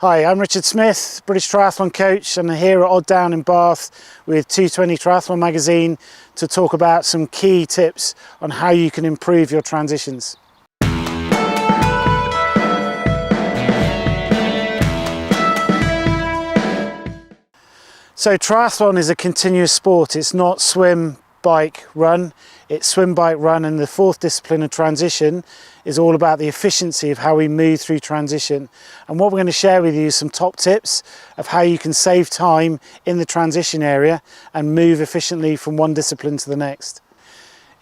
Hi, I'm Richard Smith, British triathlon coach, and I'm here at Odd Down in Bath with 220 Triathlon magazine to talk about some key tips on how you can improve your transitions. So triathlon is a continuous sport. It's not swim, bike, run. It's swim, bike, run, and the fourth discipline of transition is all about the efficiency of how we move through transition. And what we're going to share with you is some top tips of how you can save time in the transition area and move efficiently from one discipline to the next.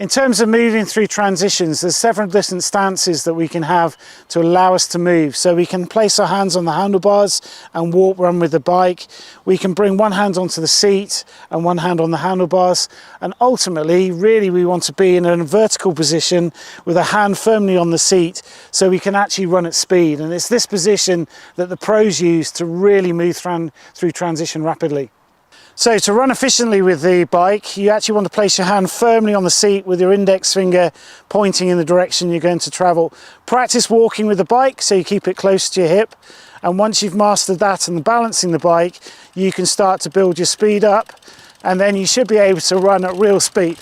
In terms of moving through transitions, there's several different stances that we can have to allow us to move. So we can place our hands on the handlebars and walk, run with the bike. We can bring one hand onto the seat and one hand on the handlebars. And ultimately, really, we want to be in a vertical position with a hand firmly on the seat so we can actually run at speed. And it's this position that the pros use to really move through transition rapidly. So to run efficiently with the bike, you actually want to place your hand firmly on the seat with your index finger pointing in the direction you're going to travel. Practice walking with the bike so you keep it close to your hip. And once you've mastered that and balancing the bike, you can start to build your speed up, and then you should be able to run at real speed.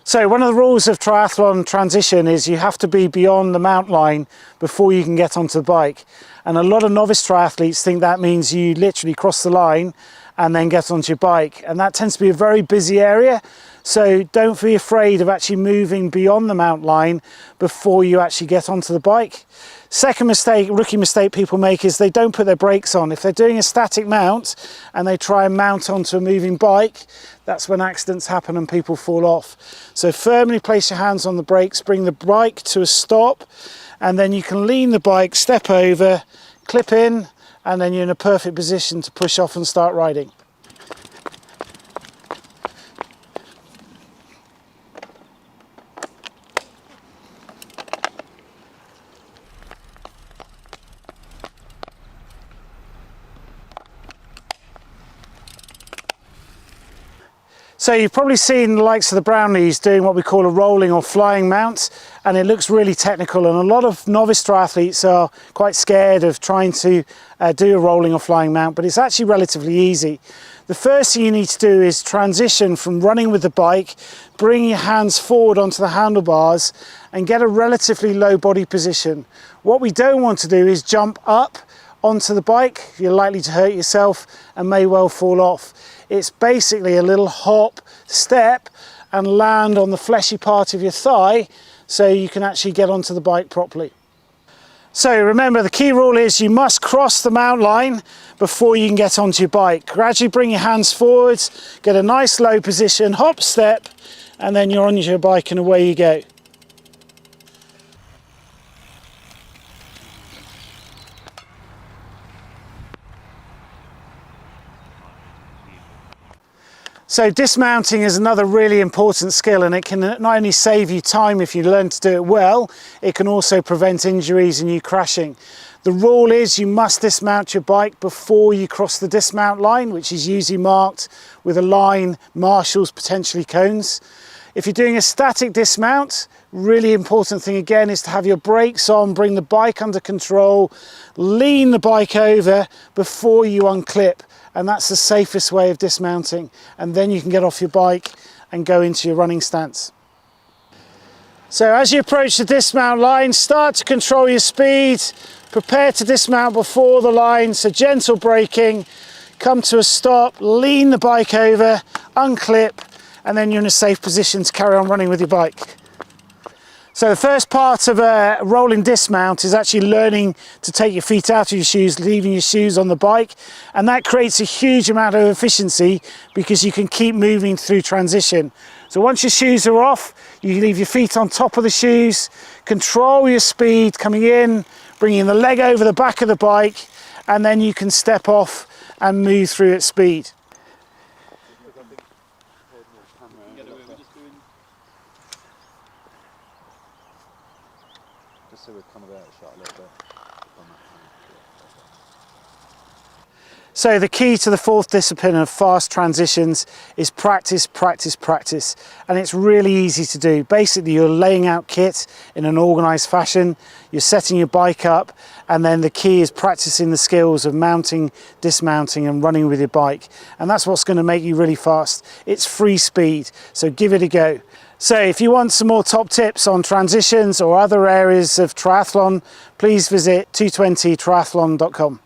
So one of the rules of triathlon transition is you have to be beyond the mount line before you can get onto the bike. And a lot of novice triathletes think that means you literally cross the line and then get onto your bike. And that tends to be a very busy area. So don't be afraid of actually moving beyond the mount line before you actually get onto the bike. Second mistake, rookie mistake people make is they don't put their brakes on. If they're doing a static mount and they try and mount onto a moving bike, that's when accidents happen and people fall off. So firmly place your hands on the brakes, bring the bike to a stop, and then you can lean the bike, step over, clip in, and then you're in a perfect position to push off and start riding. So you've probably seen the likes of the Brownlees doing what we call a rolling or flying mount, and it looks really technical, and a lot of novice triathletes are quite scared of trying to do a rolling or flying mount, but it's actually relatively easy. The first thing you need to do is transition from running with the bike, bring your hands forward onto the handlebars and get a relatively low body position. What we don't want to do is jump up onto the bike. You're likely to hurt yourself and may well fall off. It's basically a little hop, step, and land on the fleshy part of your thigh so you can actually get onto the bike properly. So remember, the key rule is you must cross the mount line before you can get onto your bike. Gradually bring your hands forwards, get a nice low position, hop, step, and then you're on your bike and away you go. So dismounting is another really important skill, and it can not only save you time if you learn to do it well, it can also prevent injuries and you crashing. The rule is you must dismount your bike before you cross the dismount line, which is usually marked with a line, marshals, potentially cones. If you're doing a static dismount, really important thing again is to have your brakes on, bring the bike under control, lean the bike over before you unclip. And that's the safest way of dismounting. And then you can get off your bike and go into your running stance. So as you approach the dismount line, start to control your speed. Prepare to dismount before the line, so gentle braking. Come to a stop, lean the bike over, unclip, and then you're in a safe position to carry on running with your bike. So the first part of a rolling dismount is actually learning to take your feet out of your shoes, leaving your shoes on the bike. And that creates a huge amount of efficiency because you can keep moving through transition. So once your shoes are off, you leave your feet on top of the shoes, control your speed coming in, bringing the leg over the back of the bike, and then you can step off and move through at speed. So the key to the fourth discipline of fast transitions is practice, practice, practice. And it's really easy to do. Basically, you're laying out kit in an organized fashion, you're setting your bike up, and then the key is practicing the skills of mounting, dismounting, and running with your bike. And that's what's going to make you really fast. It's free speed, so give it a go. So if you want some more top tips on transitions or other areas of triathlon, please visit 220triathlon.com.